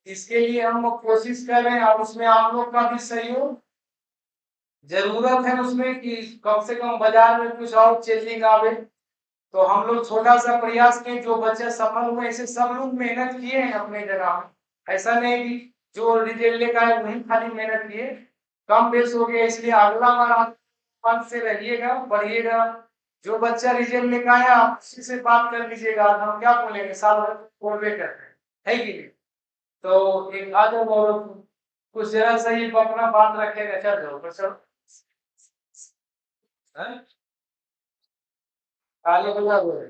इसके लिए हम कोशिश कर रहे हैं और उसमें आप लोग का भी सहयोग जरूरत है उसमें कि कम से कम बाजार में कुछ और चेंजिंग आवे। तो हम लोग छोटा सा प्रयास किए, जो बच्चे सफल हुए ऐसे सब लोग मेहनत किए हैं अपने जगह में। ऐसा नहीं कि जो रिजल्ट लेकर आए वही खाली मेहनत किए, कम बेस हो गया। इसलिए अगला बार आप मन से रहिएगा, बढ़िएगा। जो बच्चा रिजल्ट लेकर आया आप उसी से बात कर लीजिएगा। आज हम क्या बोलेंगे, साल भर बोलबे करते हैं, है कि नहीं? तो एक आ जाओ और कुछ जरा सा ये अपना बात रखेगा, चल जाओ चलो। काले बल्ला बोले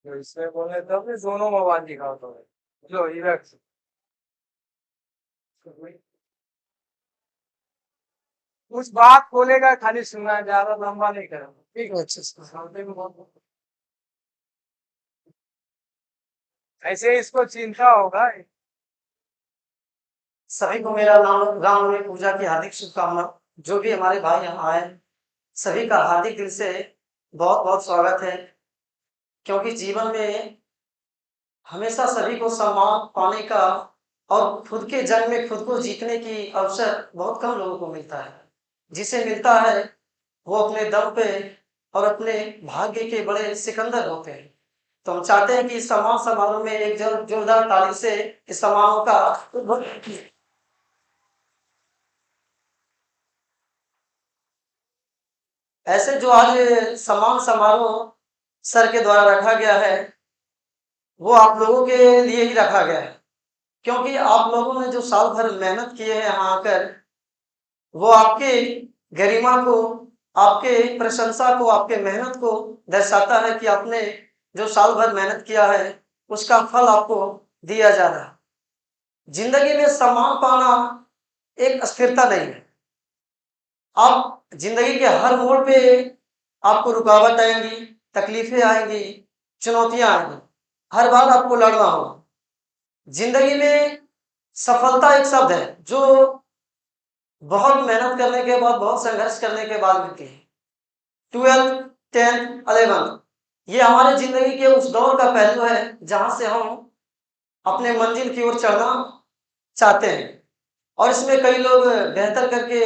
इसमें बोले तब दोनों मोबाइल दिखाओ तो लो इधर कुछ बात बोलेगा, खाली सुनना है, ज्यादा लंबा नहीं करेगा। ठीक है, अच्छे से समझने में बहुत ऐसे इसको चिंता होगा। सभी को मेरा नाम राम में पूजा की हार्दिक शुभकामना। जो भी हमारे भाई यहाँ आए सभी का हार्दिक दिल से बहुत बहुत स्वागत है, क्योंकि जीवन में हमेशा सभी को सम्मान पाने का और खुद के जंग में खुद को जीतने की अवसर बहुत कम लोगों को मिलता है। जिसे मिलता है वो अपने दम पे और अपने भाग्य के बड़े सिकंदर होते हैं। तो हम चाहते हैं कि इस सम्मान समारोह में एक जोरदार ताली से इस समारोह का ऐसे जो आज सम्मान समारोह सर के द्वारा रखा गया है वो आप लोगों के लिए ही रखा गया है, क्योंकि आप लोगों ने जो साल भर मेहनत किए हैं यहाँ आकर, वो आपके गरिमा को, आपके प्रशंसा को, आपके मेहनत को दर्शाता है कि आपने जो साल भर मेहनत किया है उसका फल आपको दिया जा रहा है। जिंदगी में सम्मान पाना एक अस्थिरता नहीं है। आप जिंदगी के हर मोड़ पे आपको रुकावट आएंगी, तकलीफें आएंगी, चुनौतियां आएंगी, हर बार आपको लड़ना होगा। जिंदगी में सफलता एक शब्द है जो बहुत मेहनत करने के बाद, बहुत संघर्ष करने के बाद मिलती है। 12th 10th 11th ये हमारे जिंदगी के उस दौर का पहलू है जहां से हम अपने मंजिल की ओर चढ़ना चाहते हैं। और इसमें कई लोग बेहतर करके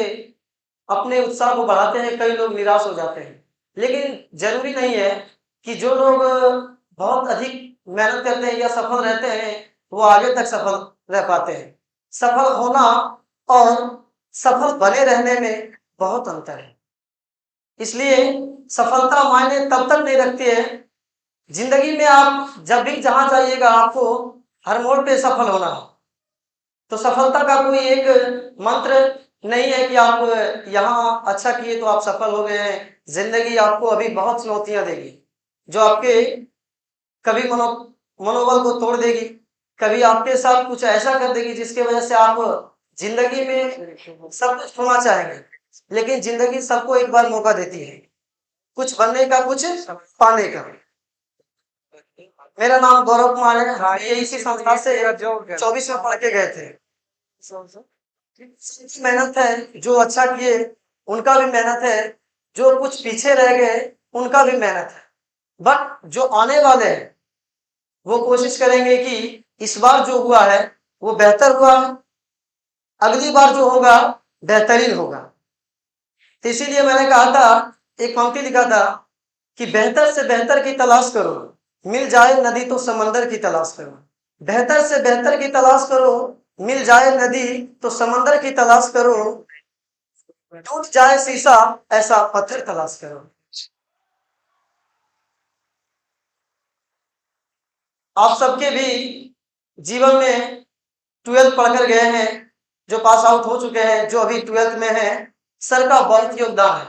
अपने उत्साह को बढ़ाते हैं, कई लोग निराश हो जाते हैं। लेकिन जरूरी नहीं है कि जो लोग बहुत अधिक मेहनत करते हैं या सफल रहते हैं वो आगे तक सफल रह पाते हैं। सफल होना और सफल बने रहने में बहुत अंतर है। इसलिए सफलता मायने तब तक नहीं रखती है। जिंदगी में आप जब भी जहां जाइएगा आपको हर मोड़ पे सफल होना है। तो सफलता का कोई एक मंत्र नहीं है कि आप यहाँ अच्छा किए तो आप सफल हो गए हैं। जिंदगी आपको अभी बहुत चुनौतियां देगी जो आपके कभी मनोबल को तोड़ देगी, कभी आपके साथ कुछ ऐसा कर देगी जिसके वजह से आप जिंदगी में सब कुछ खोना चाहेंगे। लेकिन जिंदगी सबको एक बार मौका देती है, कुछ बनने का, कुछ पाने का। मेरा नाम गौरव कुमार है। हाँ, ये इसी संस्था से 24 में पढ़ के गए थे। मेहनत है, जो अच्छा किए उनका भी मेहनत है, जो कुछ पीछे रह गए उनका भी मेहनत है। बट जो आने वाले हैं वो कोशिश करेंगे कि इस बार जो हुआ है वो बेहतर हुआ, अगली बार जो होगा बेहतरीन होगा। तो इसीलिए मैंने कहा था, एक पंक्ति लिखा था कि बेहतर से बेहतर की तलाश करो, मिल जाए नदी तो समंदर की तलाश करो। बेहतर से बेहतर की तलाश करो, मिल जाए नदी तो समंदर की तलाश करो, टूट जाए शीशा ऐसा पत्थर तलाश करो। आप सबके भी जीवन में 12th पढ़कर गए हैं, जो पास आउट हो चुके हैं, जो अभी 12th में है, सर का बहुत योगदान है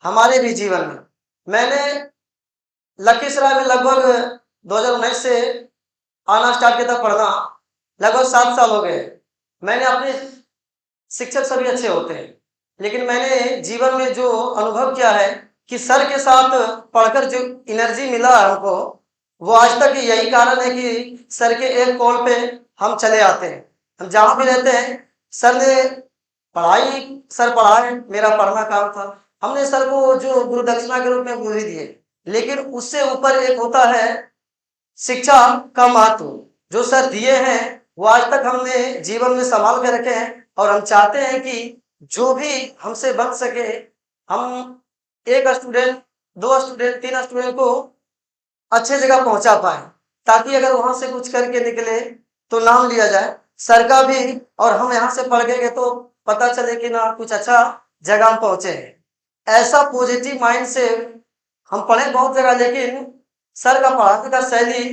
हमारे भी जीवन में। मैंने लखीसराय में लगभग 2019 से आना स्टार्ट किया था पढ़ना, लगभग 7 साल हो गए। मैंने अपने शिक्षक सभी अच्छे होते हैं, लेकिन मैंने जीवन में जो अनुभव किया है कि सर के साथ पढ़कर जो एनर्जी मिला हमको, वो आज तक यही कारण है कि सर के एक कॉल पे हम चले आते हैं। हम जहां भी रहते हैं सर ने पढ़ाई, सर पढ़ाए, मेरा पढ़ना काम था। हमने सर को जो गुरु दक्षिणा के रूप में वो ही दिए, लेकिन उससे ऊपर एक होता है शिक्षा का महत्व। जो सर दिए हैं वो आज तक हमने जीवन में संभाल के रखे हैं, और हम चाहते हैं कि जो भी हमसे बन सके, हम एक स्टूडेंट, 2 स्टूडेंट, 3 स्टूडेंट को अच्छे जगह पहुंचा पाए, ताकि अगर वहां से कुछ करके निकले तो नाम लिया जाए सर का भी, और हम यहाँ से पढ़ गए तो पता चले कि ना कुछ अच्छा जगह हम पहुंचे हैं। ऐसा पॉजिटिव माइंड से हम पढ़े बहुत जगह, लेकिन सर का पढ़ाने का शैली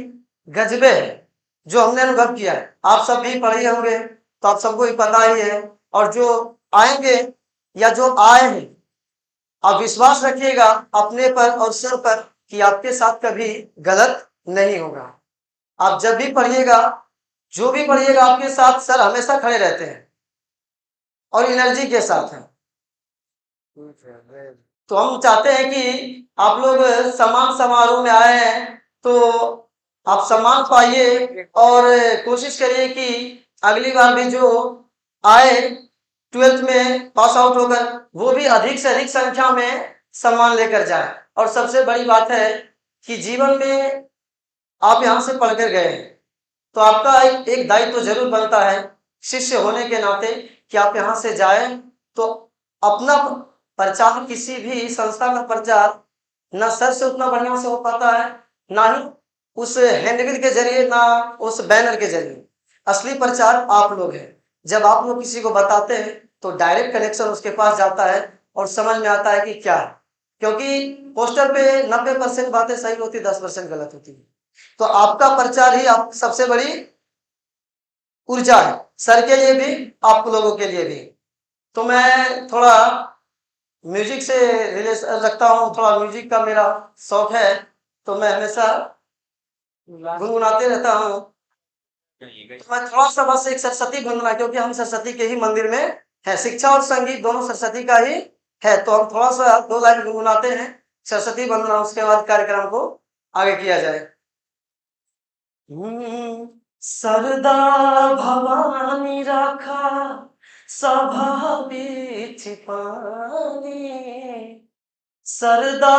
गजबे है, जो हमने अनुभव किया है। आप सब भी पढ़े होंगे तो आप सबको ही पता ही है, और जो आएंगे या जो आए हैं, आप विश्वास रखिएगा अपने पर और सर पर कि आपके साथ कभी गलत नहीं होगा। आप जब भी पढ़िएगा, जो भी पढ़िएगा, आपके साथ सर हमेशा खड़े रहते हैं और एनर्जी के साथ हैं। तो हम चाहते हैं कि आप लोग सम्मान समारोह में आए हैं तो आप सम्मान पाइए, और कोशिश करिए कि अगली बार भी जो आए 12th में पास आउट होकर, वो भी अधिक से अधिक संख्या में सम्मान लेकर जाए। और सबसे बड़ी बात है कि जीवन में आप यहाँ से पढ़कर गए हैं तो आपका एक दायित्व तो जरूर बनता है शिष्य होने के नाते, कि आप यहाँ से जाएं तो अपना प्रचार, किसी भी संस्था का प्रचार ना सर से उतना बढ़िया से हो पाता है, ना ही उस हैंडबिल के जरिए, ना उस बैनर के जरिए। असली प्रचार आप लोग हैं। जब आप लोग किसी को बताते हैं तो डायरेक्ट कनेक्शन उसके पास जाता है और समझ में आता है कि क्या है, क्योंकि पोस्टर पे 90% बातें सही होती, 10% गलत होती है। तो आपका प्रचार ही आप सबसे बड़ी ऊर्जा है, सर के लिए भी, आप लोगों के लिए भी। तो मैं थोड़ा म्यूजिक से रिलेशन रखता हूँ, थोड़ा म्यूजिक का मेरा शौक है, तो मैं हमेशा गुनगुनाते रहता हूँ। तो मैं थोड़ा सा बस एक सरस्वती गुनगुना, क्योंकि हम सरस्वती के ही मंदिर में है, शिक्षा और संगीत दोनों सरस्वती का ही है, तो हम थोड़ा सा 2 लाइन गुनगुनाते हैं सरस्वती वंदना, उसके बाद कार्यक्रम को आगे किया जाए। सरदा भवानी राखा सभा बीच पानी, सरदा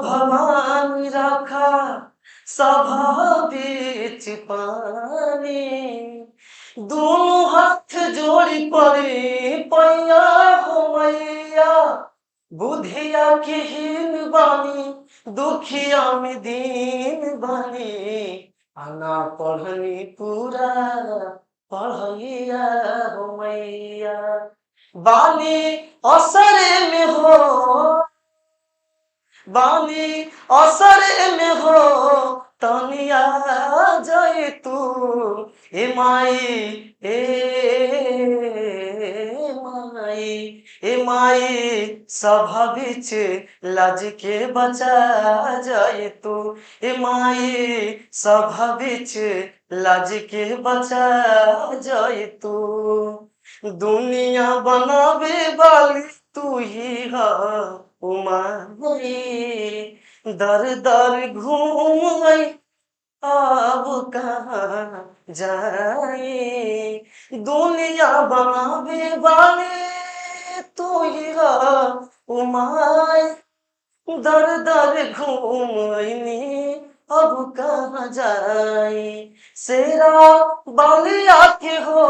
भवानी राखा सभा बीच पानी, दोनों हाथ जोड़ी पड़ी पैया हो मैया, बुधिया की हीन बानी, दुखिया में दीन बानी, आना पढ़नी पूरा पढ़ैया हो मैया, बानी असरे में हो, बानी असरे में हो, तनिया जाए तू ए माई, ए माई सभा बिच लाज के बचा जाए तू, ए माई सभा बिच लाज के बचा जाए तू, दुनिया बनावे वाली तू ही है उमाई, दर दर घूम गई अब कहाँ जाए, दुनिया बनावे वाले तू ही है उमाई, दर दर घूमनी अब कहाँ जाए, शेरा बलिया के हो,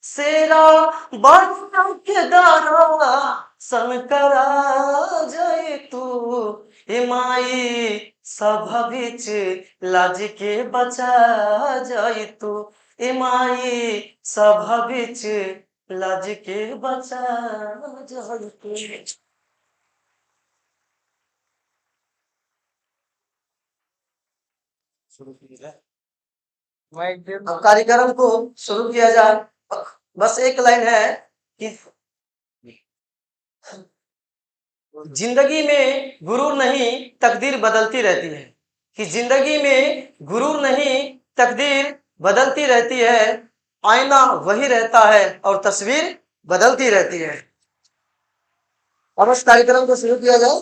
शेरा बलिया के दारा सनकरा जाए तू, ए माई सभा बिच लाज के बचा जाए तू, ए माई सभा बिच लाज के बचा जाए तू। अब कार्यक्रम को शुरू किया जाए। बस एक लाइन है कि जिंदगी में गुरूर नहीं तकदीर बदलती रहती है, कि जिंदगी में गुरूर नहीं तकदीर बदलती रहती है, आईना वही रहता है और तस्वीर बदलती रहती है। अब इस कार्यक्रम को शुरू किया जाए।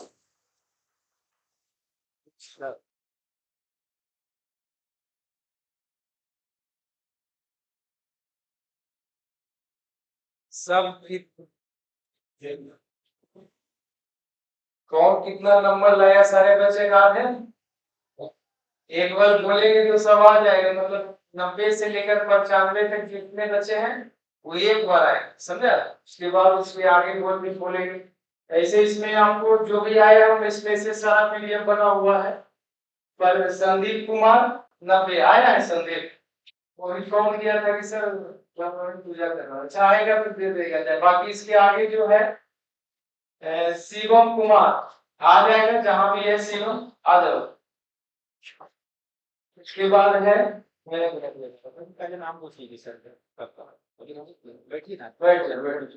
सब कौन कितना नंबर लाया, सारे बच्चे याद है? एक बार बोलेंगे तो सब आ जाएगा, मतलब 90 से लेकर 95 तक जितने बच्चे हैं वो एक बार आए, समझा? उसके बाद उसके आगे बोल भी बोलेंगे। ऐसे इसमें आपको जो भी आया हम इसमें से सारा पीडीएफ बना हुआ है। पर संदीप कुमार 90 आया है। संदीप वो इन्फॉर्म किया था कि सर पूजा करना, अच्छा आएगा तो दे देगा जाए। बाकी इसके आगे जो है शिवम कुमार आ जाएगा, जहां भी है शिवम आ जाओ। उसके बाद है पहले नाम पूछ लीजिए सर सबका, बैठिए ना, बैठ जा बैठ जा।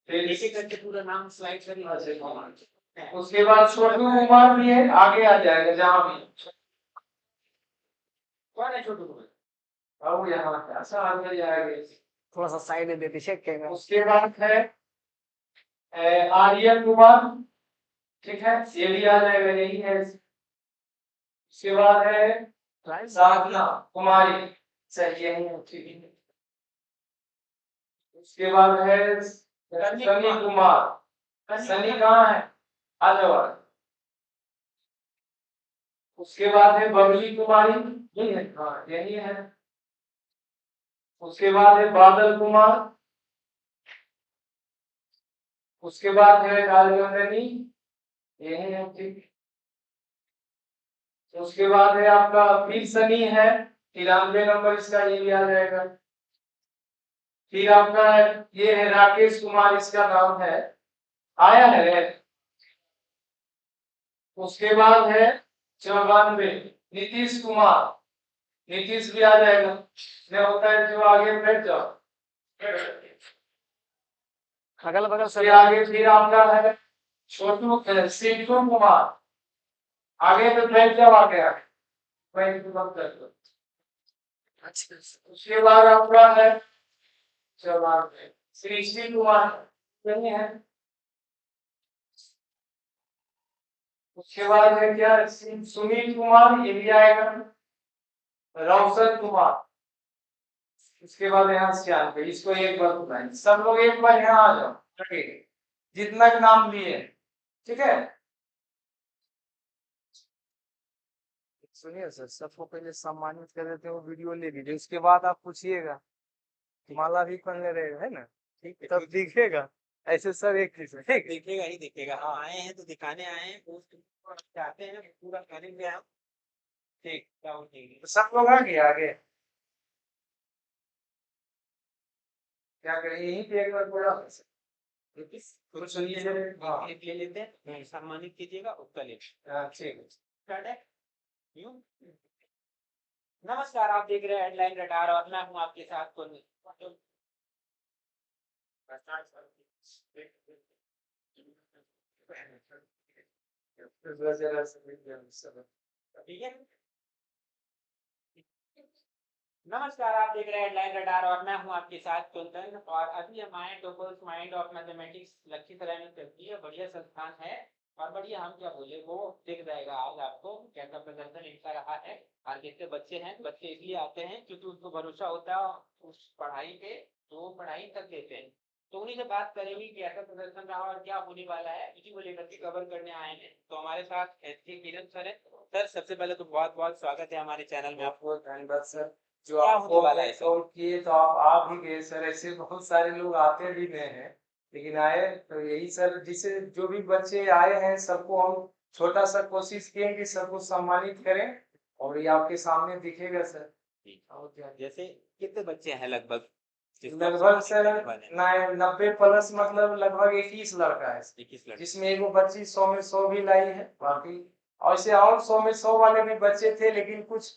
फिर एक एक करके पूरा नाम स्लाइड करिए। उसके बाद छोटू कुमार भी है, आगे आ जाएगा जहां भी। कौन है छोटू कुमार? अब यहाँ ऐसा आगे जाएगा। थोड़ा सा साइड में देते चेक करेगा। उसके बाद है आर्यन कुमार, ठीक है, ये भी आ जाएगा, यही है। उसके बाद है साधना कुमारी, सही यही है, ठीक है। उसके बाद है सनी कुमार, सनी कहाँ है? आ जाओ। उसके बाद है बबली कुमारी, यही है, हाँ यही है। उसके बाद है बादल कुमार। उसके बाद है राजनंदिनी, यही है, ठीक। उसके बाद है आपका फिर सनी है, 93 नंबर इसका, ये भी आ जाएगा। फिर आपका ये है राकेश कुमार, इसका नाम है, आया है। उसके बाद है 94 नीतीश कुमार, नीतीश भी आ जाएगा। नहीं होता है जो आगे बैठ जाओ। अगल बगल उसके आगे फिर आपका है छोटू सिंटू कुमार, आगे तो बैठ जाओ, आगे आगे वहीं पे मत कर दो। अच्छा उसके बाद आपका है सृष्टि कुमार, यही है। उसके बाद है क्या सुनील कुमार, ये भी आएगा। रोशन कुमार, उसके बाद यहाँ से पे इसको एक बार बुलाएं, सब लोग एक बार यहाँ आ जाओ, ठीक है, जितना भी नाम लिए, ठीक है। सुनिए सर, सबको पहले सम्मानित कर देते हैं, वो वीडियो ले लीजिए, उसके बाद आप पूछिएगा। माला भी पहनले रहेगा, है ना? ठीक है, तब दिखेगा ऐसे सब एक चीज में, ठीक। दिखेगा ही दिखेगा। हाँ, आए हैं तो दिखाने आए हैं, पोस्ट चाहते हैं पूरा करेंगे हम। ठीक, डाउन नहीं तो सब लोग आगे आगे क्या करें, यहीं पे एक बार बोला तो सुनिए। हाँ ले लेते हैं, सम्मानित कीजिएगा, उत्तर ले। ठीक है। स्टार्ट है। यूं। नमस्कार, आप देख रहे हैं हेडलाइन रडार और मैं हूं आपके साथ ठीक है। नमस्कार, आप देख रहे हैं हेडलाइन रडार और मैं हूं आपके साथ कुंदन, और अभी हम आए टोपल्स माइंड ऑफ मैथमेटिक्स लखीसराय में चलती है, बढ़िया संस्थान है। और बढ़िया हम क्या बोले वो दिख जाएगा आज आपको कैसा प्रदर्शन इनका रहा है। और कितने बच्चे हैं, बच्चे इसलिए आते हैं क्योंकि उनको भरोसा होता है उस पढ़ाई पे, तो वो पढ़ाई तक देते हैं। तो उन्हीं से बात करेंगे कि ऐसा प्रदर्शन रहा और क्या होने वाला है, इसी को लेकर के कवर करने आए हैं। तो हमारे साथ एस के किरण सर है। सर, सबसे पहले तो बहुत बहुत स्वागत है हमारे चैनल में। आपको धन्यवाद सर, जो क्या आपको होने वाला है सर? कॉल किए तो आप आ भी गए सर। ऐसे बहुत सारे लोग आते भी गए हैं, लेकिन आए तो यही सर, जिसे जो भी बच्चे आए हैं सबको हम छोटा सा कोशिश किए कि सबको सम्मानित करें, और ये आपके सामने दिखेगा सर। और क्या, जैसे कितने बच्चे हैं लगभग लगभग सर 90 प्लस, मतलब लगभग 21 लड़का है, 21 लड़के, जिसमें एक बच्ची 100 में 100 भी लाई है। बाकी ऐसे और 100 में 100 वाले भी बच्चे थे, लेकिन कुछ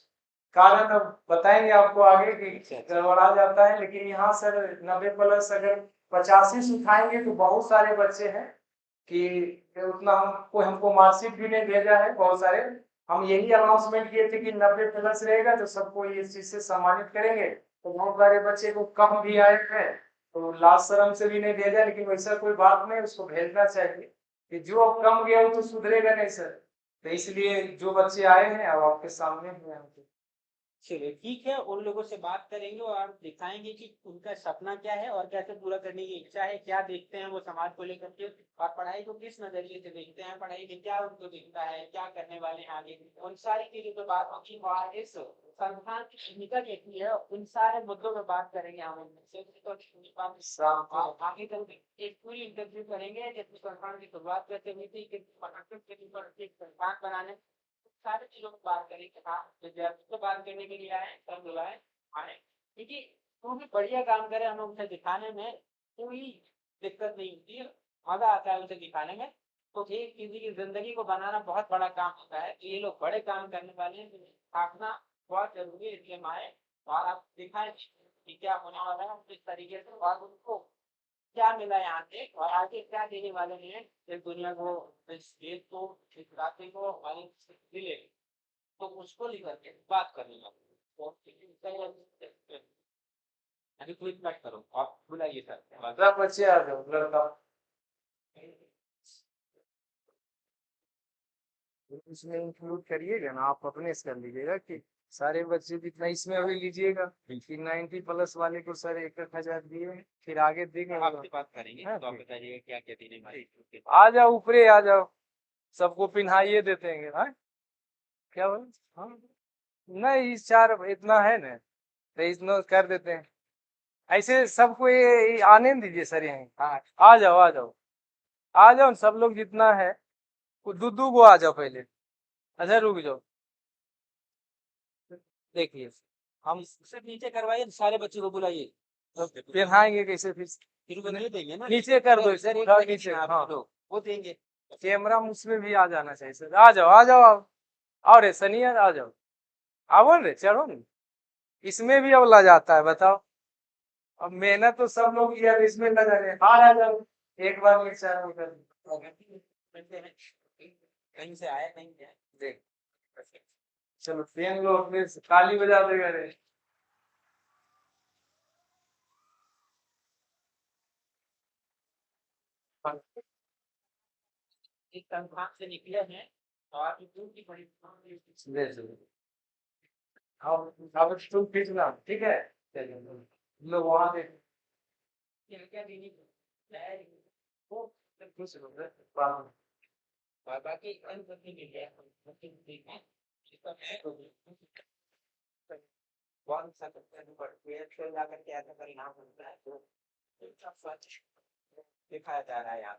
कारण अब बताएंगे आपको आगे कि गड़बड़ा जाता है। लेकिन यहाँ सर 90 प्लस अगर 85 से उठाएंगे तो बहुत सारे बच्चे हैं कि उतना हमको मार्कशीट भी नहीं भेजा है बहुत सारे। हम यही अनाउंसमेंट किए थे कि 90 प्लस रहेगा तो सबको इस चीज से सम्मानित करेंगे। तो बहुत सारे बच्चे को कम भी आए हैं, तो लाज शर्म से भी नहीं भेजा, लेकिन वैसा कोई बात नहीं, उसको भेजना चाहिए कि जो अब कम गया वो तो सुधरेगा नहीं सर। तो इसलिए जो बच्चे आए हैं अब आपके सामने हैं। चलिए ठीक है, उन लोगों से बात करेंगे और दिखाएंगे कि उनका सपना क्या है और कैसे पूरा करने की इच्छा है, क्या देखते हैं वो समाज को लेकर के, और पढ़ाई को किस नजरिए से देखते हैं, पढ़ाई में क्या उनको दिखता है, क्या करने वाले हैं आगे, उन सारी चीजों पे बात होगी। और इस संस्थान की भूमिका कैसी है, उन सारे मुद्दों पे बात करेंगे हम उनसे। तो आगे चल के एक पूरी इंटरव्यू करेंगे जिसमें संस्थान की शुरुआत कैसे हुई थी, किस पर एक संस्थान बनाने, सारी चीजों पर बात करेंगे। हाँ, विद्यार्थी को बात करने के लिए आए, सब बुलाए आए, क्योंकि वो भी बढ़िया काम करे, हमें उसे दिखाने में कोई दिक्कत नहीं होती है, मजा आता है उसे दिखाने में। तो एक किसी की जिंदगी को बनाना बहुत बड़ा काम होता है, तो ये लोग बड़े काम करने वाले हैं, तो स्थापना बहुत जरूरी है, इसलिए हम आए और आप दिखाएं कि क्या होने वाला है, किस तरीके से, और उनको क्या मिला यहाँ से और आगे क्या देने वाले हैं इस दुनिया को, इस देश को, इस राष्ट्र को और इस जिले को। तो उसको लेकर के बात करने लगे। तो अभी क्विक बैक करो, आप बुलाइए सर। सब बच्चे आ जाओ, लड़का इसमें इंक्लूड करिएगा ना, आप अपने से कर लीजिएगा कि सारे बच्चे जितना इसमें अभी लीजिएगा कि 90+ वाले को सर 1,000 दिए, फिर आगे देंगे। आपसे बात करेंगे हाँ, तो आप ठीक। बताइएगा क्या क्या देने वाले हैं। आ जाओ, ऊपरे आ जाओ, सबको पिन्हाइए देते हैं। हाँ, क्या बोले? हाँ, नहीं इस चार इतना है ना, तो इतना कर देते हैं। ऐसे सबको ये आने न दीजिए सर यहीं। हाँ, आ जाओ आ जाओ आ जाओ, सब लोग जितना है दू दू गो आ जाओ पहले। अच्छा रुक जाओ, देखिए हम सिर्फ नीचे करवाइए, सारे बच्चों को बुलाइए, पिन्हाएंगे कैसे फिर? फिर नहीं देंगे ना, नीचे कर दो सर एक थोड़ा नीचे नीचे। आप हाँ, लोग वो देंगे। कैमरा उसमें भी आ जाना चाहिए सर। आ जाओ आ जाओ आओ रे सनिया, आ जाओ, आओ रे, चढ़ो न। इसमें भी अब लग जाता है, बताओ। अब मेहनत तो सब लोग किया, अब इसमें लगा रहे हैं। आ जाओ, एक बार में चार हो कर कहीं से आया नहीं है, देख। चलो पेन लो, अपने ताली बजा देगा रे। एक संस्थान से निकले हैं और दूर की बड़ी ले चलो, अब तुम खींचना, ठीक है? चलिए लो वहां देख। क्या क्या देने वो खुश हो गए बाहर। और बाकी अंत नहीं मिल गया, बहुत अच्छा करते हैं, पर फिर जाकर के ऐसा परिणाम होता है तो सच दिखाया जा रहा है यहाँ।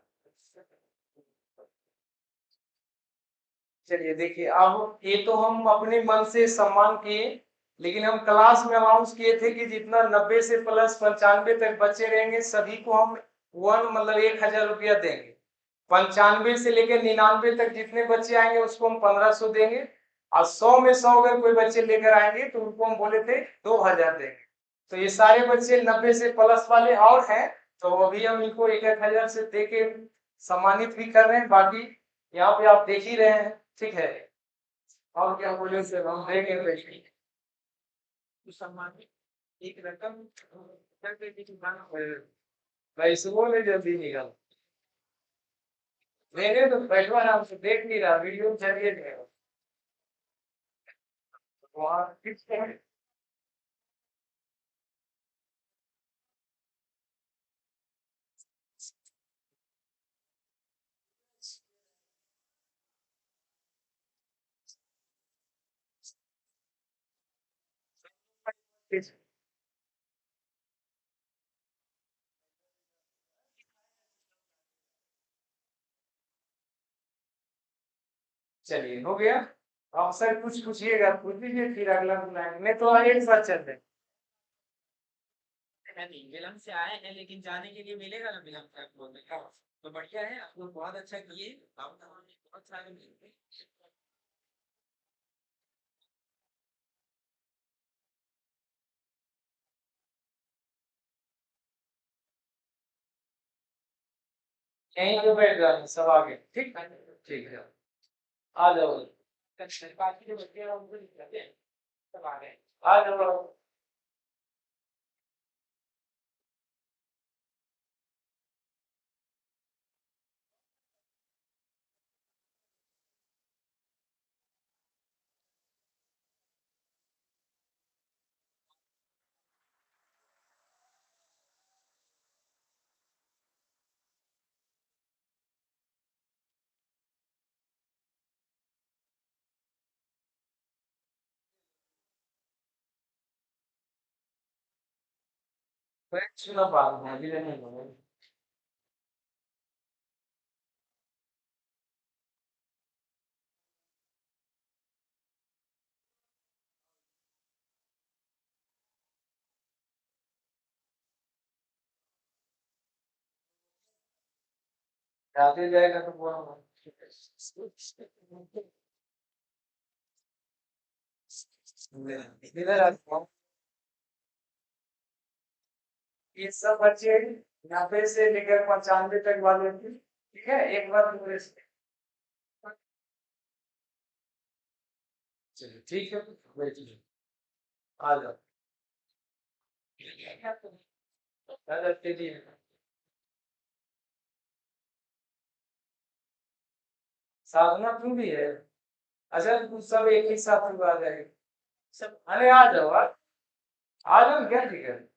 चलिए देखिए, अब ये तो हम अपने मन से सम्मान किए, लेकिन हम क्लास में अनाउंस किए थे कि जितना 90 से प्लस 95 तक बच्चे रहेंगे सभी को हम मतलब 1,000 रुपया देंगे। 95 से लेकर 99 तक जितने बच्चे आएंगे उसको हम 1,500 देंगे, और 100 में 100 अगर कोई बच्चे लेकर आएंगे तो उनको हम बोले थे 2,000 देंगे। तो ये सारे बच्चे 90 से प्लस वाले और हैं, तो अभी हम इनको 1,000 से दे के सम्मानित भी कर रहे हैं। बाकी यहाँ पे आप देख ही रहे हैं, ठीक है? और क्या बोले से हम देंगे सम्मान एक रकम पैसे बोले जल्दी निकल देंगे, तो बैठो आराम से, देख नहीं रहा वीडियो चलिए देगा वहाँ किस तरह। चलिए हो गया। अब सर कुछ पूछिएगा, पूछ लीजिए, फिर अगला बुलाएंगे, नहीं तो एक साथ चल रहे। नहीं, विलम्ब से आए हैं लेकिन जाने के लिए मिलेगा ना विलम्ब से आपको, तो बढ़िया है, आप लोग बहुत अच्छा किए, आप बहुत सारे मिलेंगे। यहीं पे बैठ जाए सब आगे, ठीक ठीक है, आ जाओ बाकी जो बच्चे हैं उनको दिक्कत है, सब आ गए। आ जाओ। सुना बात है अभी नहीं बोले। जाते जाएगा तो बोला इधर आता हूँ। ये सब बच्चे 90 से लेकर 95 तक वाले थे, ठीक है, एक बार पूरे से। चलिए ठीक है, बैठिए, आ जाओ। दादा चलिए, साधना तू भी है। अच्छा तू सब एक ही साथ में आ जाएगी सब, अरे आ जाओ, आ जाओ, क्या दिक्कत है?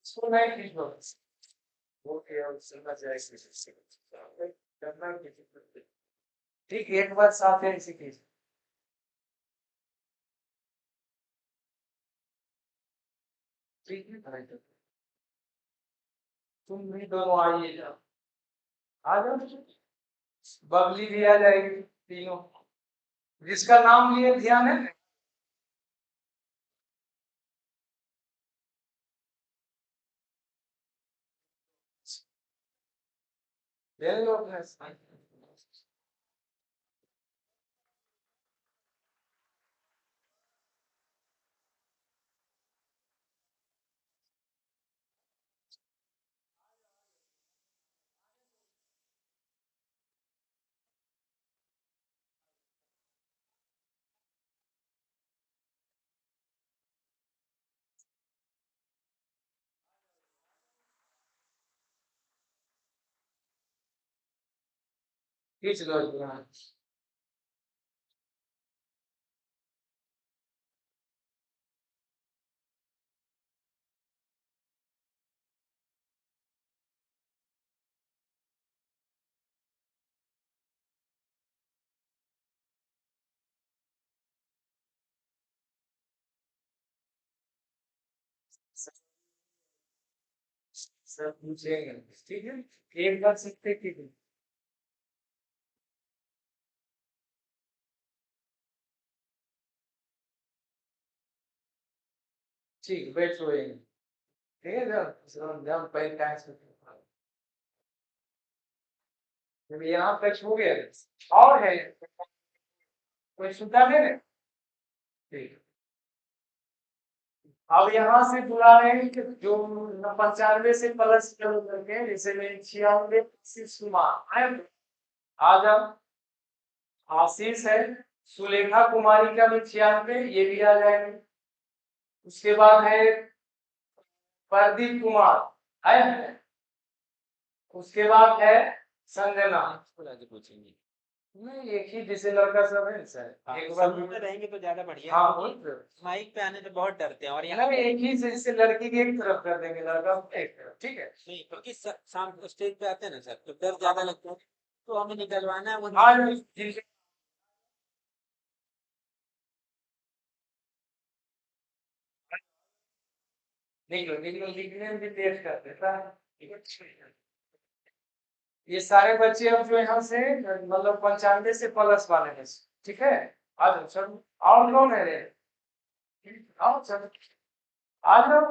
इसको नहीं खींचो, वो क्या समझ जाएगी करना किसी, ठीक, एक बार साथ है इसी खींच, ठीक है भाई, तो तुम भी दोनों आइए जाओ, आ जाओ, बबली भी आ जाएगी, तीनों जिसका नाम लिए ध्यान है ना। ले लो अपने साथ। खींच लो ध्यान। सब पूछेंगे, ठीक है, एक बार सीखते, ठीक है, ठीक बैठो यहीं, ठीक है, जब जब पैर टाइम से जब यहाँ तक हो गया और है कोई सुनता नहीं है? ठीक, अब यहाँ से बुला रहे हैं कि जो 95 से प्लस करो करके, जैसे मैं 96 आशीष कुमार आए, आ जाओ, आशीष है, सुलेखा कुमारी का भी 96, ये भी आ जाएंगे, उसके बाद है प्रदीप कुमार आए हैं, उसके बाद है संजना, पूछेंगे। नहीं एक ही जैसे लड़का सब है सर, एक बार समूह में रहेंगे तो ज्यादा बढ़िया हाँ है, वही तो। माइक पे आने तो बहुत डरते हैं और यहाँ नहीं एक ही जैसे लड़की की एक तरफ कर देंगे, लड़का को एक तरफ, ठीक है। नहीं, क्योंकि शाम को स्टेज पे आते हैं ना सर, तो डर ज्यादा लगता है, तो हमें निकलवाना है वो। आज जिनके निकलो निकलो, लिखने में भी तेज कर देता है। ये सारे बच्चे अब जो यहाँ से मतलब 95 से प्लस वाले हैं, ठीक है, आ जाओ चलो, और कौन है रे, आओ चलो, आ जाओ,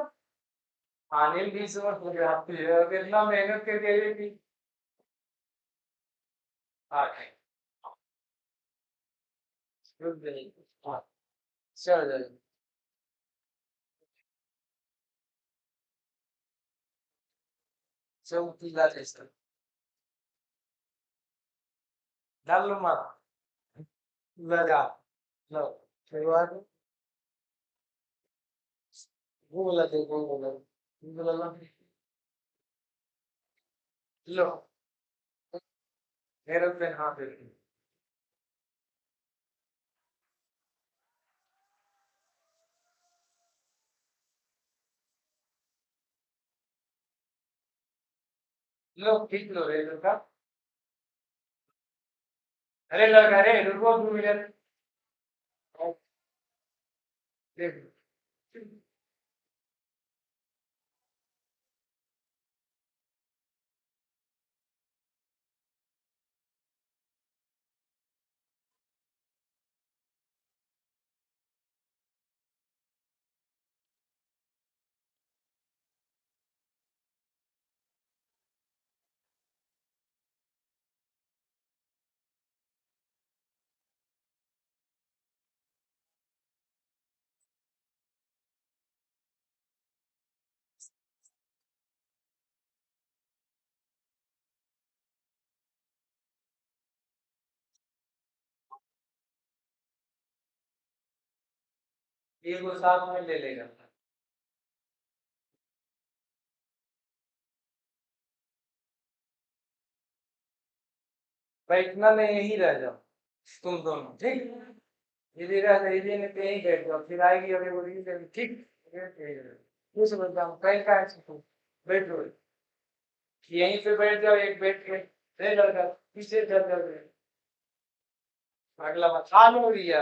अनिल भी समझ हो गया, आप इतना मेहनत करके ये भी आ गए, रुक जाइए, हाँ, चल जाइए, सब पीला जैसा डाल लो मत, लगा लो शुरुआत बोला देखो बोला लो एरोप्लेन हाँ बिल्कुल लो खींच लो रेल का अरे लड़का अरे रुको 2 मिनट देख ये को साथ में ले लेगा बैठना नहीं यही रह जाओ तुम दोनों ठीक इधर रह इधर ने पे ही बैठ जाओ फिर आएगी अभी बोलेगी ठीक कुछ बोलता हूँ कहीं का है तुम बैठो यहीं पे बैठ जाओ एक बैठ के रे लड़का पीछे चल जाओ अगला बात हाल हो रही है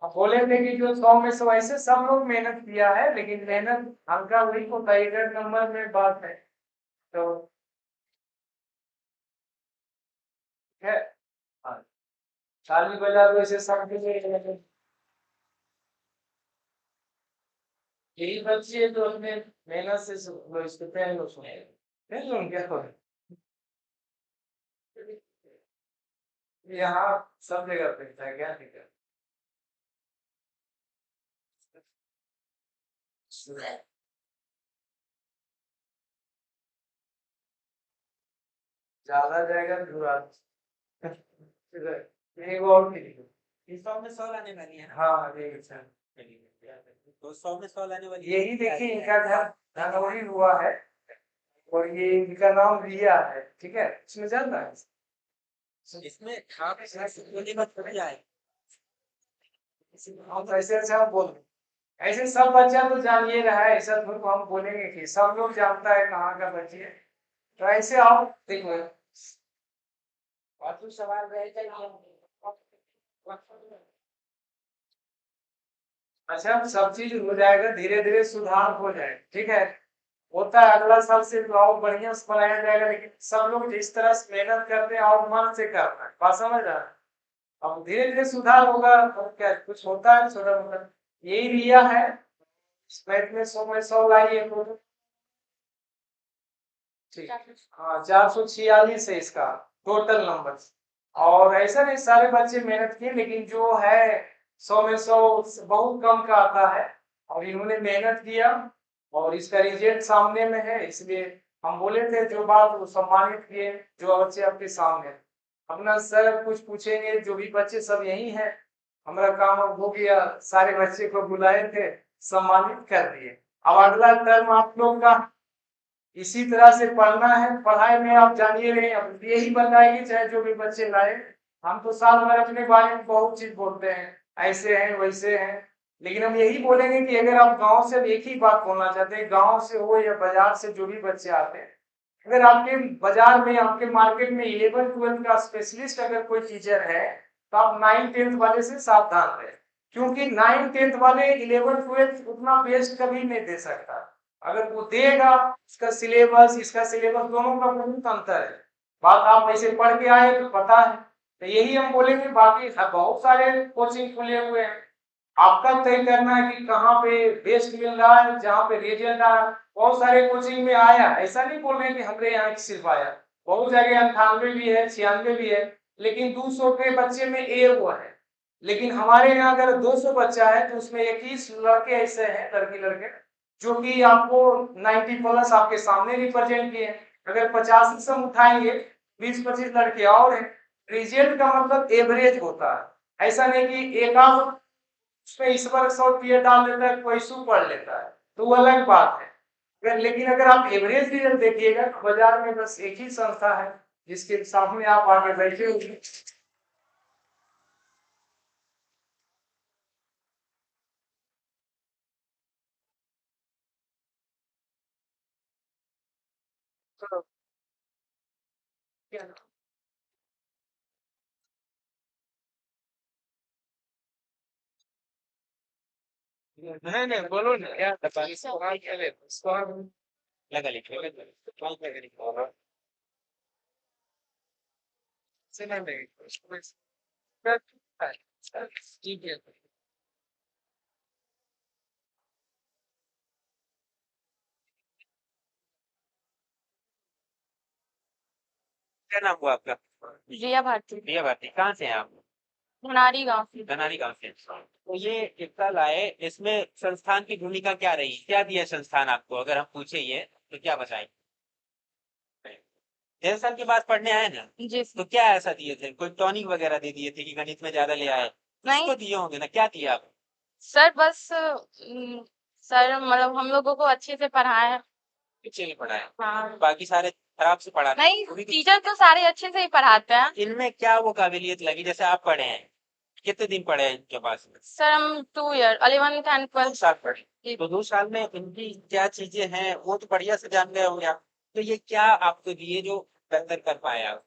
अब बोले थे कि जो 100 में 100 ऐसे सब लोग मेहनत किया है लेकिन मेहनत हल्का वही होता है 1 नंबर में बात है तो है हाँ, ताली बजा दो ऐसे सब के लिए यही बच्चे हैं जो अपने मेहनत से इसको पहन लो सुने पहन लो क्या करें यहाँ सब जगह पे है क्या दिक्कत ज्यादा जाएगा बुरा एक और भी लिखो 100 में 100 लाने वाली है ना हाँ ये अच्छा तो 100 में 100 लाने वाली यही देखिए इनका घर धनौरी हुआ है और ये इनका नाम रिया है ठीक है इसमें जानना है इसमें आप बोली मत कर जाए हम ऐसे अच्छा हम बोल ऐसे सब बच्चा तो जान ये रहा है ऐसा थोड़ा हम बोलेंगे कि सब लोग जानता है कहाँ का बच्चे है तो ऐसे आओ देखो और कुछ सवाल रहे चाहिए अच्छा सब चीज हो जाएगा धीरे धीरे सुधार हो जाएगा ठीक है होता है अगला साल से और बढ़िया से बनाया जाएगा लेकिन सब लोग जिस तरह से मेहनत करते हैं और मन से करते हैं बात समझ रहा है अब धीरे धीरे सुधार होगा और क्या कुछ होता है छोटा मोटा यही रिया है इस मैथ में 100 में 100 लाई है ठीक हाँ 446 है इसका टोटल नंबर और ऐसा नहीं सारे बच्चे मेहनत किए लेकिन जो है 100 में 100 बहुत कम का आता है और इन्होंने मेहनत किया और इसका रिजल्ट सामने में है इसलिए हम बोले थे जो बात वो सम्मानित किए जो बच्चे आपके सामने अपना सर कुछ पूछेंगे जो भी बच्चे सब यही है हमारा काम अब हो गया सारे बच्चे को बुलाए थे सम्मानित कर दिए अब अगला टर्म आप लोग का इसी तरह से पढ़ना है पढ़ाई में आप जानिए रहे अब यही बताएंगे चाहे जो भी बच्चे लाए हम तो साल भर अपने बारे में बहुत चीज बोलते हैं ऐसे हैं वैसे हैं लेकिन हम यही बोलेंगे कि अगर आप गांव से एक ही बात बोलना चाहते हैं गांव से हो या बाजार से जो भी बच्चे आते हैं अगर आपके बाजार में आपके मार्केट में 11-12 का स्पेशलिस्ट अगर कोई टीचर है तो आप 9-10 वाले से सावधान रहे क्योंकि 9-10 वाले 11-12 उतना बेस्ट कभी नहीं दे सकता अगर वो देगा इसका सिलेबस दोनों का बहुत अंतर है बात आप ऐसे पढ़ के आए तो पता है तो यही हम बोलेंगे बाकी बहुत सारे कोचिंग खुले हुए हैं आपका तय करना है कि कहाँ पे बेस्ट मिल रहा है जहाँ पे रिजल्ट आ रहा है बहुत सारे कोचिंग में आया ऐसा नहीं बोल रहे कि हमारे यहाँ सिर्फ आया बहुत जगह 98 भी है 96 भी है लेकिन 200 के बच्चे में ए हुआ है लेकिन हमारे यहाँ अगर 200 बच्चा है तो उसमें 21 लड़के ऐसे हैं लड़की लड़के जो कि आपको 90 प्लस आपके सामने रिप्रेजेंट किए अगर 50 से हम उठाएंगे 20-25 लड़के और हैं रिजल्ट का मतलब एवरेज होता है ऐसा नहीं कि एक आध उसमें ईश्वर शॉर्ट पीरियड डाल देता है, कोई सू पढ़ लेता है, तो वो अलग बात है। लेकिन अगर आप एवरेज रिजल्ट देखिएगा तो बाजार में बस एक ही संस्था है जिसके सामने आप आगे बैठे होंगे। तो क्या नहीं नहीं बोलो ना, क्या बताइए सवाल क्या ले सवाल लगा लिखिए लगा लिखिए। से नहीं ठीक है। क्या नाम हुआ आपका? रिया भारती, प्रिया भारती, कहाँ से हैं आप? धनारी गांव से। धनारी गांव से। तो ये कितना लाए, इसमें संस्थान की भूमिका क्या रही, क्या दिया संस्थान आपको, अगर हम पूछे ये तो क्या बताएं? 1.5 साल के बाद पढ़ने आए ना, जी तो क्या ऐसा दिए थे, कोई टॉनिक वगैरह दे दिए थे कि गणित में ज्यादा ले आए? नहीं कुछ तो दिए होंगे ना, क्या दिया आप? सर, बस सर मतलब हम लोगों को अच्छे से पढ़ाया। कुछ नहीं पढ़ाया, हाँ, बाकी सारे खराब से पढ़ाते नहीं वो भी टीचर तो सारे अच्छे से ही पढ़ाते हैं। इनमें क्या वो काबिलियत लगी, जैसे आप पढ़े हैं, कितने दिन पढ़े हैं इनके पास? सर हम 2 ईयर 11th एंड 2 12th। साल पढ़े, तो 2 साल में इनकी क्या चीजें हैं वो तो बढ़िया से जान गए होंगे आप। तो ये क्या आपको दिए जो बेहतर कर पाए आप?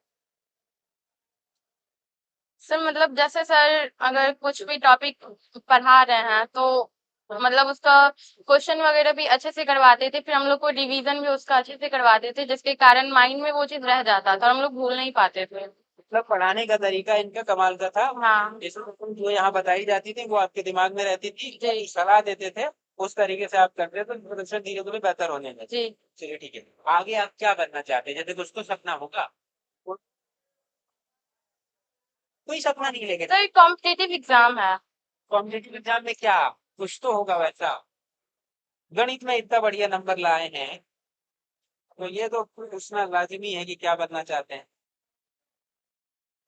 सर मतलब जैसे सर अगर कुछ भी टॉपिक पढ़ा रहे हैं तो मतलब उसका क्वेश्चन वगैरह भी अच्छे से करवाते थे, फिर हम लोग को रिवीजन भी उसका अच्छे से करवाते थे, जिसके कारण माइंड में वो चीज रह जाता था और हम लोग भूल नहीं पाते थे। मतलब पढ़ाने का तरीका इनका कमाल का था। हाँ जैसे जो यहाँ बताई जाती थी वो आपके दिमाग में रहती थी, जी सलाह देते थे, उस तरीके से आप करते थे, तो प्रदर्शन धीरे धीरे बेहतर होने लगे। जी। चलिए ठीक है, आगे आप क्या करना चाहते हैं, जैसे कुछ तो सपना होगा? कोई सपना नहीं लेके? सर कॉम्पिटिटिव एग्जाम है। कॉम्पिटेटिव एग्जाम में क्या कुछ तो होगा वैसा? गणित में इतना बढ़िया नंबर लाए हैं, तो ये तो पूछना लाजिमी है कि क्या बनना चाहते हैं।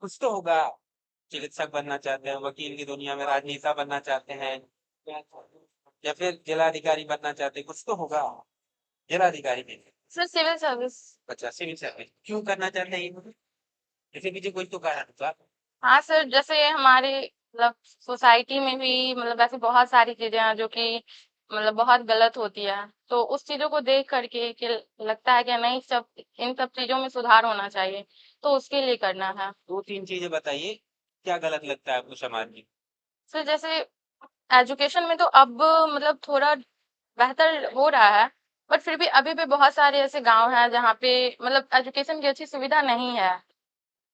कुछ तो होगा, चिकित्सक बनना चाहते हैं, वकील की दुनिया में राजनेता बनना चाहते हैं, या फिर जिलाधिकारी बनना चाहते हैं, कुछ तो होगा। जिलाधिकारी में सर सिविल सर्विस। अच्छा, सिविल सर्विस क्यों करना चाहते हैं ये? जैसे पीछे कुछ तो कारण होगा। हाँ सर, जैसे हमारे मतलब सोसाइटी में भी मतलब ऐसी बहुत सारी चीजें हैं जो कि मतलब बहुत गलत होती है, तो उस चीजों को देख करके कि लगता है कि नहीं, सब इन सब चीजों में सुधार होना चाहिए, तो उसके लिए करना है। 2-3 चीजें बताइए, क्या गलत लगता है आपको समाज में? सर जैसे एजुकेशन में तो अब मतलब थोड़ा बेहतर हो रहा है, बट फिर भी अभी भी बहुत सारे ऐसे गांव हैं जहाँ पे मतलब एजुकेशन की अच्छी सुविधा नहीं है।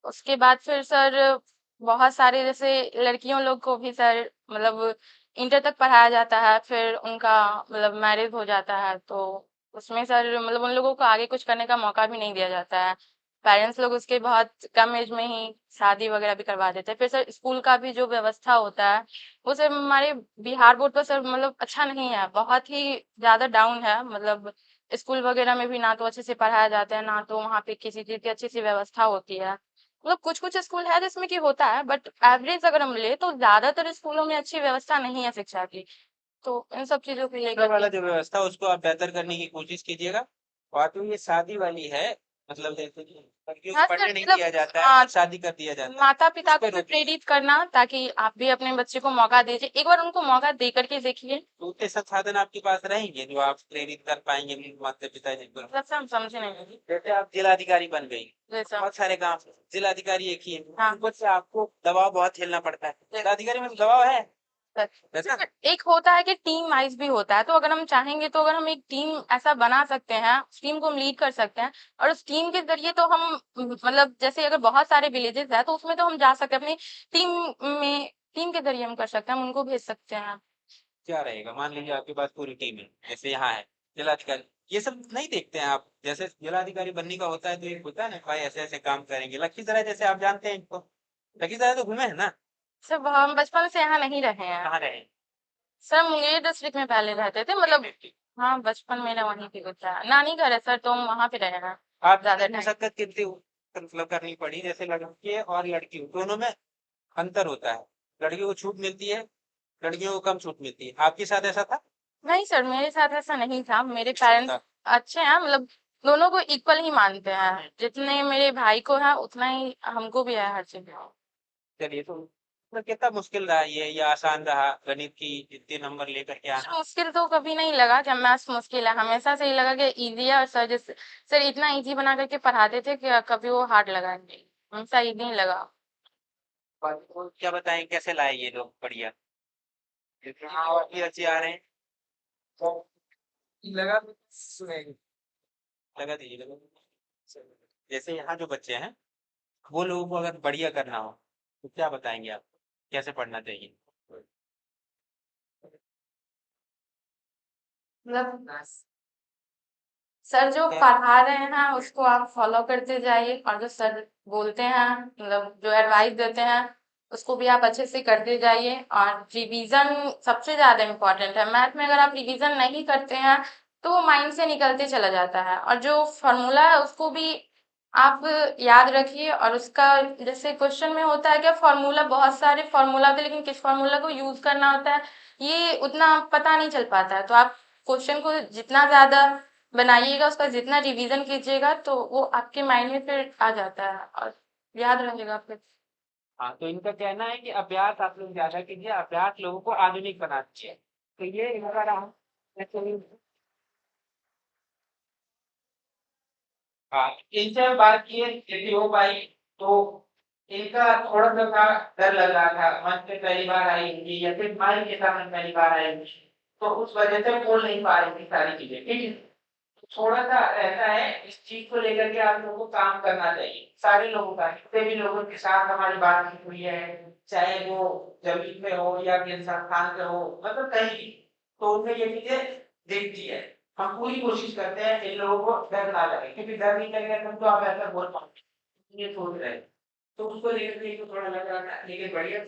उसके बाद फिर सर बहुत सारे जैसे लड़कियों लोग को भी सर मतलब इंटर तक पढ़ाया जाता है, फिर उनका मतलब मैरिज हो जाता है, तो उसमें सर मतलब उन लोगों को आगे कुछ करने का मौका भी नहीं दिया जाता है। पेरेंट्स लोग उसके बहुत कम एज में ही शादी वगैरह भी करवा देते हैं। फिर सर स्कूल का भी जो व्यवस्था होता है वो सर हमारे बिहार बोर्ड पर सर मतलब अच्छा नहीं है, बहुत ही ज्यादा डाउन है। मतलब स्कूल वगैरह में भी ना तो अच्छे से पढ़ाया जाता है, ना तो वहाँ पे किसी चीज की अच्छी सी व्यवस्था होती है। मतलब कुछ कुछ स्कूल है जिसमें कि होता है, बट एवरेज अगर हम ले तो ज्यादातर स्कूलों में अच्छी व्यवस्था नहीं है शिक्षा की, तो इन सब चीजों को मतलब लेकर वाला के। जो व्यवस्था है, उसको आप बेहतर करने की कोशिश कीजिएगा। और तो ये शादी वाली है, मतलब जैसे कि लड़कियों को हाँ सर पढ़ने नहीं मतलब दिया जाता है हाँ, और शादी कर दिया जाता है, माता उस पिता को पर भी रोकिए। प्रेरित करना ताकि आप भी अपने बच्चे को मौका दीजिए, एक बार उनको मौका दे करके देखिए। तो उतने संसाधन आपके पास रहेंगे जो आप प्रेरित कर पाएंगे अपने माता पिता जी को। मतलब सर हम समझे नहीं। जैसे आप जिलाधिकारी बन गई, जैसा बहुत सारे गांव जिलाधिकारी एक ही है, हाँ ऊपर से आपको दबाव बहुत झेलना पड़ता है, जिलाधिकारी में तो दबाव है सर। वैसा। सर, एक होता है कि टीम वाइज भी होता है, तो अगर हम चाहेंगे तो अगर हम एक टीम ऐसा बना सकते हैं, उस टीम को हम लीड कर सकते हैं, और उस टीम के जरिए तो हम मतलब जैसे अगर बहुत सारे विलेजेस है तो उसमें तो हम जा सकते हैं अपनी टीम में, टीम के जरिए हम कर सकते हैं, हम उनको भेज सकते हैं। क्या रहेगा, मान लीजिए आपके पास पूरी टीम है, जैसे यहाँ है जिलाधिकारी, ये सब नहीं देखते हैं आप? जैसे जिलाधिकारी बनने का होता है तो एक होता है ना, भाई ऐसे ऐसे काम करेंगे, लखीसराय जैसे आप जानते हैं इनको, लखीसराय तो घूमे है ना? सर हम बचपन से यहाँ नहीं रहे हैं। कहाँ रहे? सर मुंगेर डिस्ट्रिक्ट में पहले रहते थे, मतलब हाँ बचपन मेरा वहीं पे गुजरा है, नानी घर है सर, तो हम वहाँ पे रहे हैं आप ज्यादा टाइम। मशक्कत कितनी मतलब करनी पड़ी, जैसे लड़के और लड़की दोनों में अंतर होता है, लड़कियों को छूट मिलती है, लड़कियों को कम छूट मिलती है। आपके साथ ऐसा था? नहीं सर, मेरे साथ ऐसा नहीं था। मेरे पेरेंट्स था। अच्छे हैं, मतलब दोनों को इक्वल ही मानते हैं। जितने मेरे भाई को है उतना ही हमको भी है हर चीज। चलिए, तो कितना मुश्किल रहा ये या आसान रहा गणित की इतने नंबर लेकर के आना? मुश्किल तो कभी नहीं लगा कि मैथ्स मुश्किल है, हमेशा से ही लगा कि इजी है। और सर जैसे सर इतना इजी बना करके पढ़ाते थे कि कभी वो हार्ड लगा नहीं, हमेशा इजी ही लगा। और क्या बताएं कैसे लाए ये लोग? बढ़िया। हाँ, और भी अच्छे आ रहे हैं। लगा तो सुनेगी। लगा दीजिए, लगा दीजिए। जैसे यहाँ जो बच्चे हैं वो लोगों को अगर बढ़िया करना हो तो क्या बताएंगे आप, कैसे पढ़ना चाहिए? मतलब सर जो पढ़ा रहे हैं उसको आप फॉलो करते जाइए, और जो सर बोलते हैं मतलब जो एडवाइस देते हैं उसको भी आप अच्छे से करते जाइए। और रिवीजन सबसे ज्यादा इम्पोर्टेंट है। मैथ में अगर आप रिवीजन नहीं करते हैं तो वो माइंड से निकलते चला जाता है। और जो फॉर्मूला है उसको भी आप याद रखिए। और उसका जैसे क्वेश्चन में होता है कि फॉर्मूला, बहुत सारे फॉर्मूला होते हैं लेकिन किस फॉर्मूला को यूज करना होता है ये उतना पता नहीं चल पाता है। तो आप क्वेश्चन को जितना ज्यादा बनाइएगा, उसका जितना रिवीजन कीजिएगा तो वो आपके माइंड में फिर आ जाता है और याद रहेगा फिर। हाँ, तो इनका कहना है कि अभ्यास आप लोग ज्यादा कीजिए, अभ्यास लोगों को आधुनिक बनाती है। तो ये इनका रहा। जैसे हाँ, इनसे हम बात किए यदि हो पाई तो इनका थोड़ा सा था, डर लग रहा था मंच पे पहली बार आएंगी या फिर माइक के सामने पहली बार आएंगी, तो उस वजह से बोल नहीं पा रही थी सारी चीजें। ठीक है, तो थोड़ा सा ऐसा है, इस चीज को लेकर के आप लोगों को काम करना चाहिए, सारे लोगों का, जितने भी लोगों के साथ हमारी बातचीत हुई है, चाहे वो जमीन में हो या किसी संस्थान में हो, मतलब कहीं भी, तो उनमें ये चीजें दिखती है। हम पूरी कोशिश करते हैं इन लोगों को डर ना लगे, क्योंकि डर नहीं लगेगा तब तो आप ऐसा बोल पाओगे, ये सोच रहे हैं। तो उसको लेकर के थोड़ा लग रहा था, लेकिन बढ़िया